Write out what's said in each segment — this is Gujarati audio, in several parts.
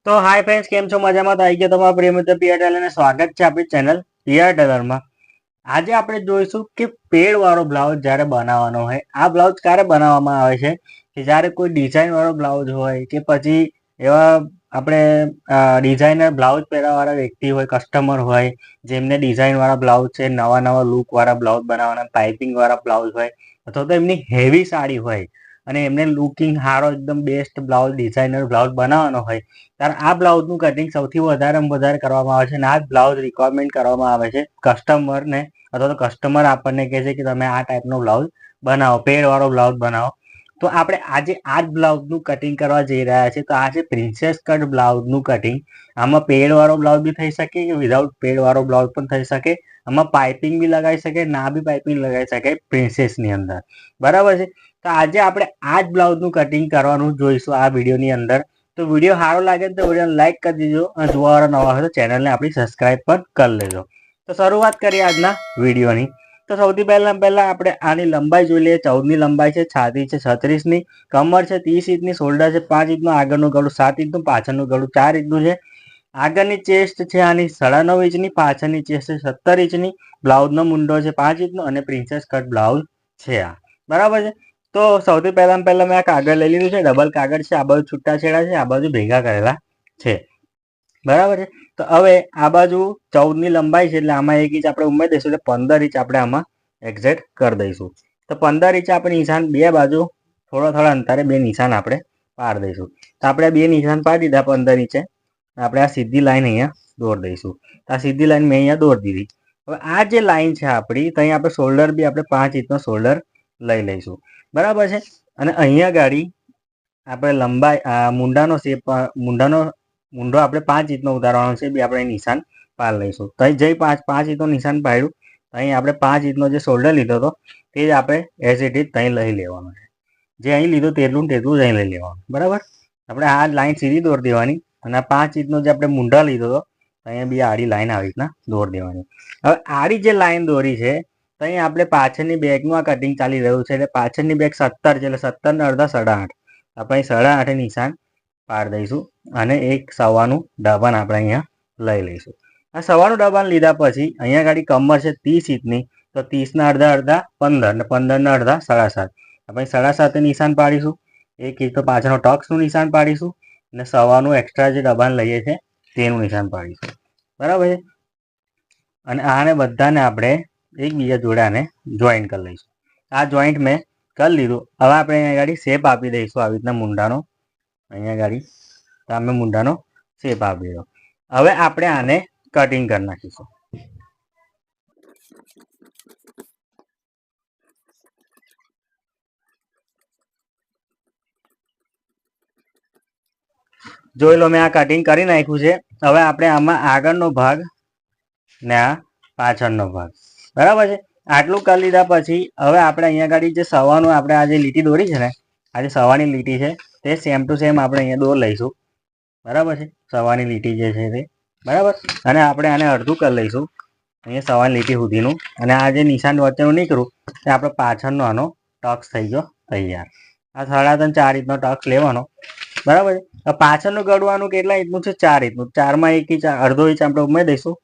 તો હાય ફ્રેન્ડ્સ, કેમ છો? મજામાં? તો આવી ગયો તમારા પ્રિય મિત્ર પીઆર ટેલર અને સ્વાગત છે આપણી ચેનલ પીઆર ટેલરમાં. આજે આપણે જોઈશું કે પેડ વાળો બ્લાઉઝ જ્યારે બનાવવાનો હોય, આ બ્લાઉઝ ક્યારે બનાવવામાં આવે છે કે જ્યારે કોઈ ડિઝાઇન વાળો બ્લાઉઝ હોય કે પછી એવા આપણે ડિઝાઇનર બ્લાઉઝ પહેરવાવાળા વ્યક્તિ હોય, કસ્ટમર હોય, જેમને ડિઝાઇન વાળા બ્લાઉઝ છે, નવા નવા લુક વાળા બ્લાઉઝ બનાવવાના, પાઇપિંગ વાળા બ્લાઉઝ હોય, અથવા તો એમની હેવી સાડી હોય અને એમને લુકિંગ સારો એકદમ બેસ્ટ બ્લાઉઝ ડિઝાઇનર બ્લાઉઝ બનાવવાનો હોય, ત્યારે આ બ્લાઉઝનું કટિંગ સૌથી વધારે કરવામાં આવે છે અને આ જ બ્લાઉઝ રિક્વાયરમેન્ટ કરવામાં આવે છે કસ્ટમરને, અથવા તો કસ્ટમર આપણને કહે છે કે તમે આ ટાઈપનો બ્લાઉઝ બનાવો, પેડવાળો બ્લાઉઝ બનાવો. તો આપણે આજે આ જ બ્લાઉઝનું કટિંગ કરવા જઈ રહ્યા છીએ. તો આ છે પ્રિન્સેસ કટ બ્લાઉઝનું કટિંગ. આમાં પેડવાળો બ્લાઉઝ બી થઈ શકે કે વિધાઉટ પેડવાળો બ્લાઉઝ પણ થઈ શકે. આમાં પાઇપિંગ બી લગાવી શકે, ના બી પાઇપિંગ લગાવી શકે પ્રિન્સેસની અંદર. બરાબર છે. તો આજે આપણે આ જ બ્લાઉઝનું કટિંગ કરવાનું જોઈશું આ વિડીયોની અંદર. તો વિડીયો સારો લાગે તો વિડીયોને લાઈક કરી દેજો અને જોવાવાળા નવા હોય તો ચેનલને આપણી સબસ્ક્રાઈબ પણ કરી લેજો. તો શરૂઆત કરીએ આજના વિડીયોની. તો સૌથી પહેલાં આપણે આની લંબાઈ જોઈ લઈએ. 14ની લંબાઈ છે, છાતી છે 36ની, કમર છે 30 ઇંચની, શોલ્ડર છે 5 ઇંચનું, આગળનું ગળું 7 ઇંચનું, પાછળનું ગળું 4 ઇંચનું છે. આગળની ચેસ્ટ છે આની 9.5 ઇંચની, પાછળની ચેસ્ટ છે 17 ઇંચની, બ્લાઉઝનો મુંડો છે 5 ઇંચનો અને પ્રિન્સેસ કટ બ્લાઉઝ છે આ. બરાબર છે. તો સૌથી પહેલાં મેં આ કાગળ લઈ લીધું છે. ડબલ કાગળ છે, આ બાજુ છૂટાછેડા છે, આ બાજુ ભેગા કરેલા છે. બરાબર છે. તો હવે આ બાજુ 14ની લંબાઈ છે એટલે આમાં 1 ઇંચ આપણે ઉમેરી દઈશું એટલે 15 ઇંચ આપણે આમાં એક્ઝેક્ટ કરી દઈશું. તો 15 ઇંચ આપણે નિશાન બે બાજુ થોડા અંતરે બે નિશાન આપણે પાડી દઈશું. તો આપણે બે નિશાન પાડી દીધા 15 ઇંચે. આપણે આ સીધી લાઈન અહીંયા દોરી દઈશું. આ સીધી લાઈન મેં અહીંયા દોરી દીધી. હવે આ જે લાઈન છે આપણી, તો અહીંયા આપણે શોલ્ડર બી આપણે 5 ઇંચનો શોલ્ડર લઈ લઈશું. બરાબર છે. અને અહીંયા ગાડી આપણે લંબાઈ મુંડાનો શેપ, મુંડો આપણે 5 ઇંચનો ઉતારવાનો છે, બી આપણે નિશાન પાડી લઈશું. તો અહીં જઈ 5 ઇંચનું નિશાન પાડ્યું, અહીં આપણે 5 ઇંચનો જે શોલ્ડર લીધો હતો તે જ આપણે એઝ ઇટ ઇઝ અહીં લઈ લેવાનું છે. જે અહીં લીધું તેટલું જ અહીં લઈ લેવાનું. બરાબર. આપણે આ લાઈન સીધી દોરી દેવાની અને આ 5 ઇંચનો જે આપણે મુંડા લીધો હતો અહીંયા બી આડી લાઈન આવી રીતના દોરી દેવાની. હવે આડી જે લાઈન દોરી છે તો અહીં આપણે પાછળની બેગનું આ કટિંગ ચાલી રહ્યું છે એટલે પાછળની બેગ 17 છે એટલે 17 ને અડધા 8.5. આપણે 8.5 નિશાન પાડી દઈશું અને એક સવાનું ડબાન આપણે અહીંયા લઈ લઈશું. આ સવાનું ડબાન લીધા પછી અહીંયા ગાડી કમર છે 30 ઇંચની, તો 30ના અડધા 15 ને 15ના અડધા 7.5. આપણે 7.5 નિશાન પાડીશું. 1 ઇંચ તો પાછળનો ટક્સનું નિશાન પાડીશું અને સવાનું એક્સ્ટ્રા જે ડબાન લઈએ છીએ તેનું નિશાન પાડીશું. બરાબર છે. અને આને બધાને આપણે એકબીજા જોડે આને જોઈન્ટ કરી લઈશું. આ જોઈન્ટ મેં કરી લીધું. હવે આપણે અહીંયા ગાડી શેપ આપી દઈશું આવી રીતના મુંડાનો. અહીંયા ગાડી તો અમે મુંડાનો શેપ આપી દીધો. હવે આપણે આને કટિંગ કરી નાખીશું. જોઈ લો, મેં આ કટિંગ કરી નાખ્યું છે. હવે આપણે આમાં આગળનો ભાગ ને આ પાછળનો ભાગ. બરાબર છે. આટલું કરી લીધા પછી હવે આપણે અહીંયા ગાડી જે સવાનું આપણે આ જે લીટી દોરી છે ને, આ જે સવાની લીટી છે તે સેમ ટુ સેમ આપણે અહીંયા દોર લઈશું. બરાબર છે. સવાની લીટી જે છે તે બરાબર. અને આપણે આને અડધું કરી લઈશું અહીંયા સવાની લીટી સુધીનું. અને આ જે નિશાન વચ્ચેનું નીકળું તે આપણે પાછળનો આનો ટક્સ થઈ ગયો તૈયાર. આ 3.5-4 ઇંચનો ટક્સ લેવાનો. બરાબર છે. પાછળનું ગળવાનું કેટલા ઇંચનું છે? 4 ઇંચનું. 4માં 1 ઇંચ, અડધો ઇંચ આપણે ઉમેરી દઈશું,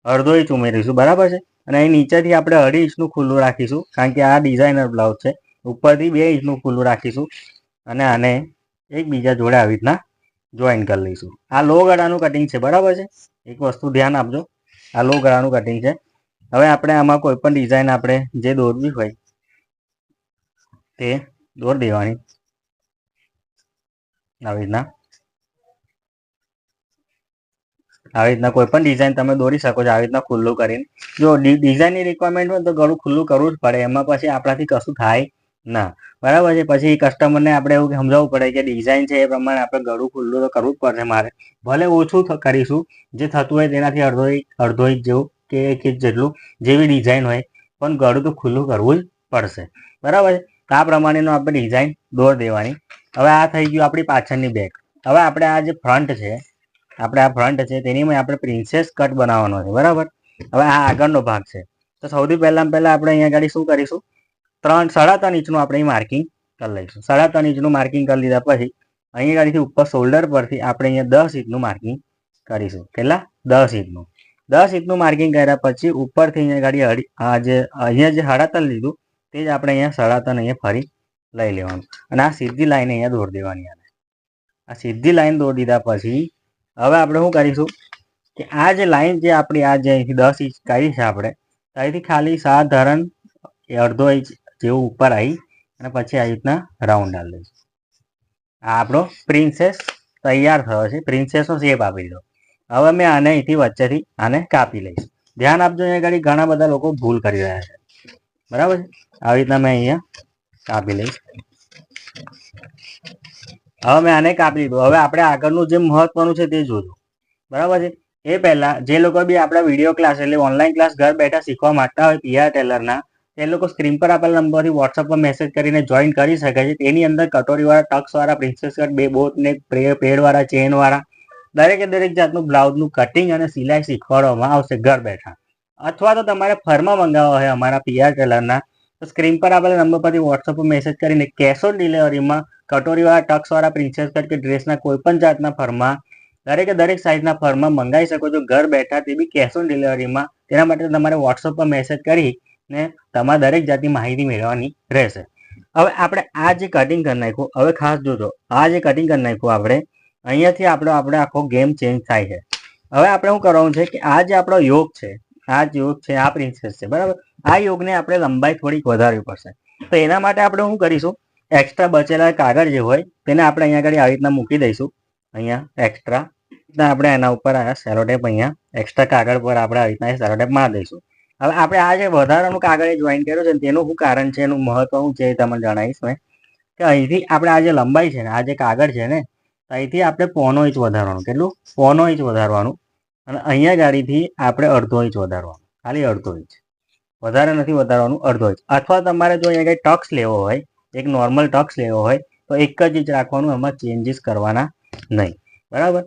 અડધો ઇંચ ઉમેરીશું. બરાબર છે. અને અહીં નીચેથી આપણે 2.5 ઇંચનું ખુલ્લું રાખીશું કારણ કે આ ડિઝાઇનર બ્લાઉઝ છે. ઉપરથી 2 ઇંચનું ખુલ્લું રાખીશું અને આને એકબીજા જોડે આવી રીતના જોઈન કરી લઈશું. આ લો ગળાનું કટિંગ છે. બરાબર છે. એક વસ્તુ ધ્યાન આપજો, આ લો ગળાનું કટિંગ છે. હવે આપણે આમાં કોઈ પણ ડિઝાઇન આપણે જે દોરવી હોય તે દોર દેવાની આવી રીતના. આવી રીતના કોઈ પણ ડિઝાઇન તમે દોરી શકો છો આવી રીતના ખુલ્લું કરીને. જો ડિઝાઇનની રિક્વાયરમેન્ટ હોય તો ગળું ખુલ્લું કરવું જ પડે, એમાં પછી આપણાથી કશું થાય ના. બરાબર છે. પછી કસ્ટમરને આપણે એવું સમજાવવું પડે કે ડિઝાઇન છે એ પ્રમાણે આપણે ગળું ખુલ્લું તો કરવું જ પડશે. મારે ભલે ઓછું કરીશું, જે થતું હોય તેનાથી અડધો ઇંચ જેવું કે 1 ઇંચ જેટલું જેવી ડિઝાઇન હોય, પણ ગળું તો ખુલ્લું કરવું જ પડશે. બરાબર છે. આ પ્રમાણેનો આપણે ડિઝાઇન દોર દેવાની. હવે આ થઈ ગયું આપણી પાછળની બેક. હવે આપણે આ જે ફ્રન્ટ છે, આપણે આ ફ્રન્ટ છે તેની આપણે પ્રિન્સેસ કટ બનાવવાનો છે. બરાબર. હવે આ આગળનો ભાગ છે. તો સૌથી પહેલાં આપણે અહીંયા ગાડી શું કરીશું? 3.5 ઇંચનું આપણે માર્કિંગ કરી લઈશું. 3.5 ઇંચનું માર્કિંગ કરી લીધા પછી અહીંયા ગાડીથી ઉપર શોલ્ડર પરથી આપણે અહીંયા 10 ઇંચનું માર્કિંગ કરીશું. કેટલા? 10 ઇંચનું. 10 ઇંચનું માર્કિંગ કર્યા પછી ઉપરથી અહીંયા ગાડી અહીંયા જે 3.5 લીધું તે જ આપણે અહીંયા 3.5 અહીંયા ફરી લઈ લેવાનું અને આ સીધી લાઈન અહીંયા દોરી દેવાની. આ સીધી લાઈન દોરી દીધા પછી હવે આપણે શું કરીશું કે આ જે લાઈન જે આપણી આ જે અહીંથી 10 ઇંચ કાઢી છે આપણે અહીંથી ખાલી સાધારણ અડધો ઇંચ જેવું ઉપર આવી અને પછી આવી રીતના રાઉન્ડ ડાલ દઈશું. આ આપણો પ્રિન્સેસ તૈયાર થયો છે. પ્રિન્સેસનો શેપ આપી દીધો. હવે મેં આને અહીંથી વચ્ચેથી આને કાપી લઈશ. ધ્યાન આપજો, અહીંયા આગળ ઘણા બધા લોકો ભૂલ કરી રહ્યા છે. બરાબર છે? આવી રીતના મેં અહીંયા કાપી લઈશ. હવે મેં આને કાપી લીધું. હવે આપણે આગળનું જે મહત્વનું છે તે જોજો. બરાબર છે? એ પહેલા જે લોકો બી આપણા વિડીયો ક્લાસ એટલે ઓનલાઈન ક્લાસ ઘર બેઠા શીખવા માંગતા હોય પીઆર ટેલરના, તે લોકો સ્ક્રીન પર આપેલા નંબરથી વોટ્સઅપ પર મેસેજ કરીને જોઈન કરી શકે છે. તેની અંદર કટોરીવાળા, ટક્સવાળા, પ્રિન્સેસ કટ, બે બોટને પેડવાળા, ચેનવાળા દરેક જાતનું બ્લાઉઝનું કટિંગ અને સિલાઈ શીખવાડવામાં આવશે ઘર બેઠા. અથવા તો તમારે ફરમાં મંગાવવા હોય અમારા પીઆર ટેલરના તો સ્ક્રીન પર આપેલા નંબર પરથી વોટ્સઅપ પર મેસેજ કરીને કેશ ઓન ડિલિવરીમાં કટોરીવાળા, ટક્સવાળા, પ્રિન્સેસ કટ કે ડ્રેસના કોઈ પણ જાતના ફરમાં દરેક સાઇઝના ફરમાં મંગાવી શકો છો ઘર બેઠા, તે બી કેશ ઓન ડિલિવરીમાં. તેના માટે તમારે વોટ્સઅપ પર મેસેજ કરીને તમારે દરેક જાતની માહિતી મેળવવાની રહેશે. હવે આપણે આ જે કટિંગ કરી નાખ્યું, હવે ખાસ જોજો, આ જે કટિંગ કરી નાખ્યું આપણે અહીંયાથી આપણે આખો ગેમ ચેન્જ થાય છે. હવે આપણે શું કરવાનું છે કે આ જે આપણો યોગ છે, આ પ્રિન્સેસ છે. બરાબર? આ યોગને આપણે લંબાઈ થોડીક વધારવી પડશે. તો એના માટે આપણે શું કરીશું, એક્સ્ટ્રા બચેલા કાગળ જે હોય તેને આપણે અહીંયા આગળ આવી રીતના મૂકી દઈશું. અહીંયા એક્સ્ટ્રા આપણે એના ઉપર આ સેલોટેપ અહીંયા એક્સ્ટ્રા કાગળ પર આપણે આવી રીતના સેલોટેપ મારી દઈશું. હવે આપણે આ જે વધારાનું કાગળ જોઈન કર્યું છે તેનું શું કારણ છે, એનું મહત્વ શું છે એ તમને જણાવીશ મેં કે અહીંથી આપણે આ જે લંબાઈ છે ને, આ જે કાગળ છે ને, અહીંથી આપણે 0.5 ઇંચ વધારવાનું. કેટલું? 0.5 ઇંચ વધારવાનું. અને અહીંયા ગાડીથી આપણે 1/2 ઇંચ વધારવાનું. ખાલી 1/2 ઇંચ, વધારે નથી વધારવાનું, 1/2 ઇંચ. અથવા તમારે જો અહીંયા કંઈ ટક્સ લેવો હોય, એક નોર્મલ ટક્સ લેવો હોય તો 1 જ ઇંચ રાખવાનું, એમાં ચેન્જીસ કરવાના નહીં. બરાબર?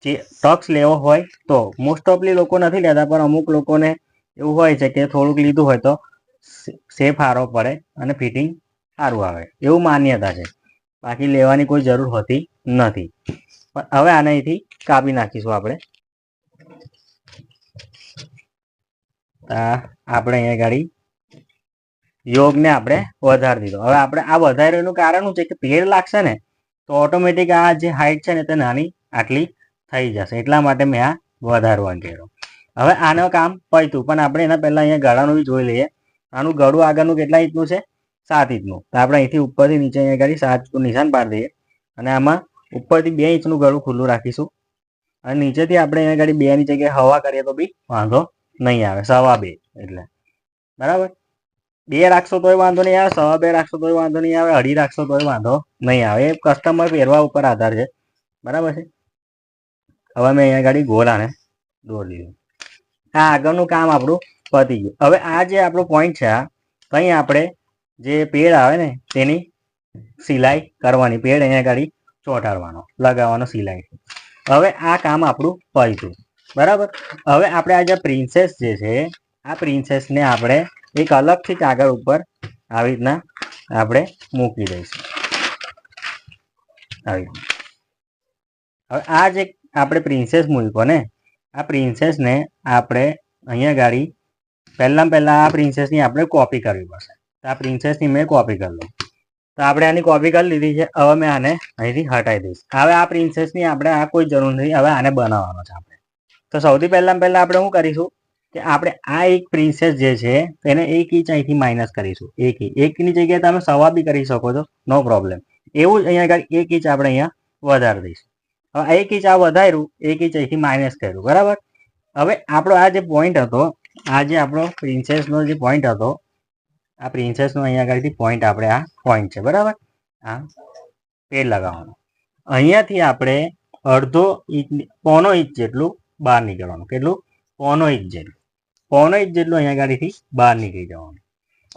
જે ટક્સ લેવો હોય તો મોસ્ટ ઓફલી લોકો નથી લેતા, પણ અમુક લોકોને એવું હોય છે કે થોડુંક લીધું હોય તો શેપ સારો પડે અને ફિટિંગ સારું આવે, એવું માન્યતા છે. બાકી લેવાની કોઈ જરૂર હોતી નથી. પણ હવે આને અહીંથી કાપી નાખીશું આપણે. આપણે અહીંયા ગાડી યોગને આપણે વધારી દીધો. હવે આપણે આ વધારેનું કારણ શું છે કે પેડ લાગશે ને તો ઓટોમેટિક આ જે હાઈટ છે ને તે નાની આટલી થઈ જશે. એટલા માટે મેં આ વધારવાનું કર્યું. હવે આનું કામ પત્યું, પણ આપણે એના પહેલા અહીંયા ગળાનું બી જોઈ લઈએ. આનું ગળું આગળનું કેટલા ઇંચનું છે? 7 ઇંચનું. તો આપણે અહીંથી ઉપરથી નીચે અહીંયા ગાડી 7 ઇંચનું નિશાન પાડી દઈએ અને આમાં ઉપરથી 2 ઇંચનું ગળું ખુલ્લું રાખીશું અને નીચેથી આપણે અહીંયા ગાડી 2 ની જગ્યાએ હવા કરીએ તો બી વાંધો નહીં આવે. 2.5 એટલે બરાબર. 2 રાખશો તોય વાંધો નહીં આવે, 2.5 રાખશો તોય વાંધો નહીં આવે, 2.5 રાખશો તોય વાંધો નહીં આવે. એ કસ્ટમર પહેરવા ઉપર આધાર છે. બરાબર છે? હવે મેં અહીંયા ગાડી ગોળાને દોરી દીધું. આ આગળનું કામ આપણું પતી ગયું. હવે આ જે આપણો પોઈન્ટ છે, આ કંઈ આપણે જે પેડ આવે ને તેની સિલાઈ કરવાની, પેડ અહીંયા ગાડી ચોંટાડવાનો, લગાવવાનો સિલાઈ. હવે આ કામ આપણું પત્યું. બરાબર? હવે આપણે આ જે પ્રિન્સેસ જે છે, આ પ્રિન્સેસને આપણે એક અલગથી કાગળ ઉપર આવી રીતના આપણે મૂકી દઈશું. આવી હવે આ જે આપણે પ્રિન્સેસ મૂક્યો ને, આ પ્રિન્સેસને આપણે અહીંયા ગાડી પહેલાં આ પ્રિન્સેસની આપણે કોપી કરવી પડશે. તો આ પ્રિન્સેસની મેં કોપી કરી લઉં. તો આપણે આની કોપી કરી લીધી છે. હવે મેં આને અહીંથી હટાવી દઈશ. હવે આ પ્રિન્સેસની આપણે આ કોઈ જરૂર નથી. હવે આને બનાવવાનો છે આપણે. તો સૌથી પહેલાં આપણે શું કરીશું કે આપણે આ એક પ્રિન્સેસ જે છે તેને 1 ઇંચ અહીંથી માઇનસ કરીશું. 1 ની જગ્યાએ તમે 1.25 બી કરી શકો છો, નો પ્રોબ્લેમ. એવું જ અહીંયા આગળ 1 ઇંચ આપણે અહીંયા વધારી દઈશું. હવે 1 ઇંચ આ વધાર્યું, 1 ઇંચ અહીંથી માઇનસ કર્યું. બરાબર? હવે આપણો આ જે પોઈન્ટ હતો, આ જે આપણો પ્રિન્સેસનો જે પોઈન્ટ હતો, આ પ્રિન્સેસનો અહીંયા આગળથી પોઈન્ટ આપણે આ પોઈન્ટ છે. બરાબર? આ પેડ લગાવવાનો. અહીંયાથી આપણે 1/2 ઇંચ, 0.5 ઇંચ જેટલું બહાર નીકળવાનું. કેટલું? 0.5 ઇંચ જેટલું. 0.5 ઇંચ જેટલું અહીંયા ગાડીથી બહાર નીકળી જવાનું.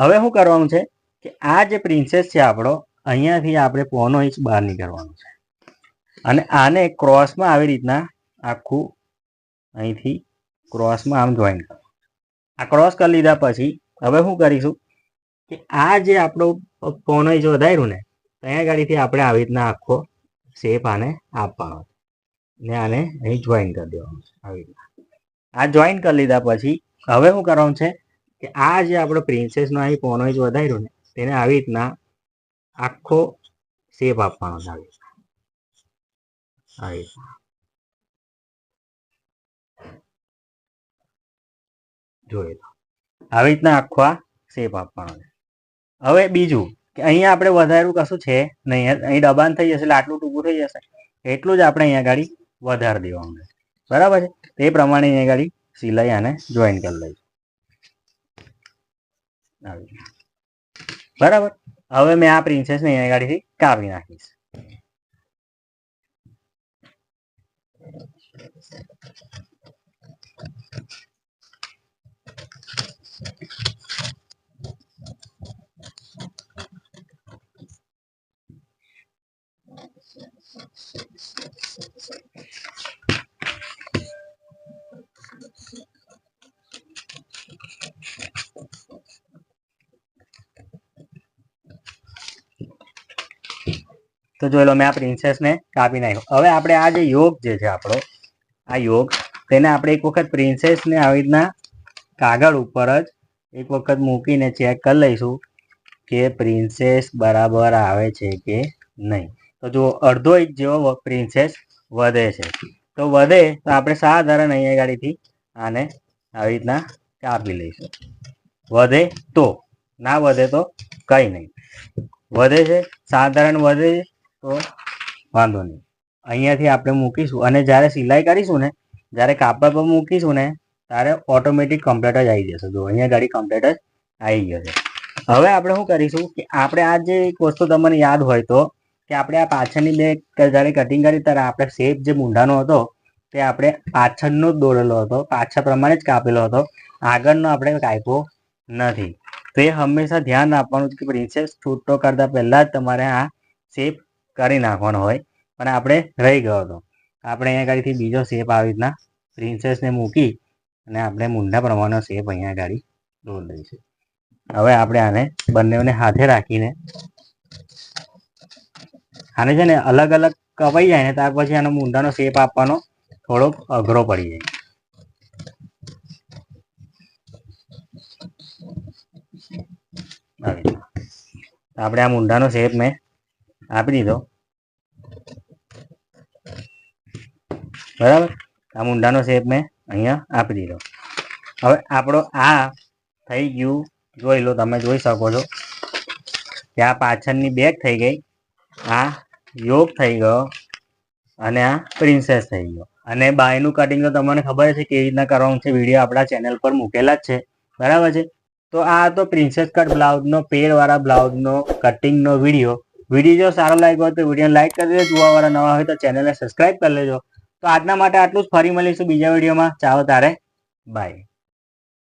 હવે શું કરવાનું છે કે આ જે પ્રિન્સેસ છે આપણો, અહીંયાથી આપણે 0.5 ઇંચ બહાર નીકળવાનું છે અને આને ક્રોસમાં આવી રીતના આખું અહીંથી ક્રોસમાં આમ જોઈન કરો. આ ક્રોસ કરી લીધા પછી હવે શું કરીશું કે આ જે આપણો 0.5 ઇંચ વધાર્યું ને, અહીંયા ગાડીથી આપણે આવી રીતના આખો શેપ આને આપવાનો ને આને અહીં જોઈન કરી દેવાનું છે આવી રીતના. આ જોઈન કરી લીધા પછી હવે શું કરવાનું છે કે આ જે આપણો પ્રિન્સેસનો અહીં પોનોઈજ વધાર્યો ને તેને આવી રીતના આખો શેપ આપવાનો છે આવી રીતના જોઈ લો આવી રીતના આખો આ શેપ આપવાનો છે. હવે બીજું કે અહીંયા આપણે વધાર્યું કશું છે નહીં, અહીં દબાણ થઈ જશે એટલે આટલું ટૂંકું થઈ જશે એટલું જ આપણે અહીંયા ગાડી વધારી દેવાનું છે બરાબર છે. તે પ્રમાણે અહીંયા ગાડી સિલાઈ આને જોઈન કરી લઈશું બરાબર. હવે મેં આ પ્રિન્સેસને અહીંયા ગાડીથી કાપી નાખીશ. તો જોઈ લો મેં આ પ્રિન્સેસને કાપી નાખ્યો. હવે આપણે આ જે યોગ જે છે આપણો આ યોગ તેને આપણે એક વખત પ્રિન્સેસને આવી રીતના કાગળ ઉપર જ એક વખત મૂકીને ચેક કરી લઈશું કે પ્રિન્સેસ બરાબર આવે છે કે નહીં. તો જો અડધો ઇંચ જેવો પ્રિન્સેસ વધે છે તો વધે તો આપણે સાધારણ અહીંયા ગાડીથી આને આવી રીતના કાપી લઈશું. વધે તો, ના વધે તો કંઈ નહીં. વધે છે સાધારણ વધે તો વાંધો નહીં, અહીંયાથી આપણે મૂકીશું અને જ્યારે સિલાઈ કરીશું ને જ્યારે કાપડ પર મૂકીશું ને ત્યારે ઓટોમેટિક કમ્પ્લીટ જ આવી જશે. જો અહીંયા ગાડી કમ્પ્લીટ જ આવી ગયો છે. હવે આપણે શું કરીશું કે આપણે આ જે એક વસ્તુ તમને યાદ હોય તો કે આપણે આ પાછળની બે જ્યારે કટિંગ કરી ત્યારે આપણે શેપ જે મૂંઢાનો હતો તે આપણે પાછળનો જ દોરેલો હતો, પાછળ પ્રમાણે જ કાપેલો હતો, આગળનો આપણે કાપ્યો નથી. તો એ હંમેશા ધ્યાન રાખવાનું કે પ્રિન્સેસ છૂટો કરતા પહેલા જ તમારે આ શેપ કરી નાખવાનો હોય, પણ આપણે રહી ગયો હતો. આપણે અહીંયા ગાડીથી બીજો શેપ આવી રીતના પ્રિન્સેસને મૂકી અને આપણે મૂંઢા પ્રમાણનો શેપ અહીંયા ગાડી દોરી દઈશું. હવે આપણે આને બંનેને હાથે રાખીને આને છે ને અલગ અલગ કપાઈ જાય ને ત્યાર પછી આનો મૂંઢાનો શેપ આપવાનો થોડોક અઘરો પડી જાય. આપણે આ મૂંઢાનો શેપ મેં આપી દીધો બરાબર. આ મૂંઢાનો શેપ મેં અહીંયા આપી દીધો. હવે આપણો આ થઈ ગયું, જોઈ લો તમે જોઈ શકો છો કે આ પાછળની બેક થઈ ગઈ, આ યોગ થઈ ગયો અને આ પ્રિન્સેસ થઈ ગયો. અને બાયનું કટિંગ તો તમને ખબર છે કેવી રીતના કરવાનું છે, વિડીયો આપણા ચેનલ પર મૂકેલા જ છે બરાબર છે. તો આ તો પ્રિન્સેસ કટ બ્લાઉઝનો પેડવાળા બ્લાઉઝનો કટિંગનો વિડીયો જો સારો લાગ્યો હોય તો વિડીયો લાઈક કરી દેજો. જોવાવાળા નવા હોય તો ચેનલને સબસ્ક્રાઈબ કરી લેજો. તો આજના માટે આટલું જ. ફરી મળીશું બીજા વિડીયોમાં. ચાલો તારે બાય.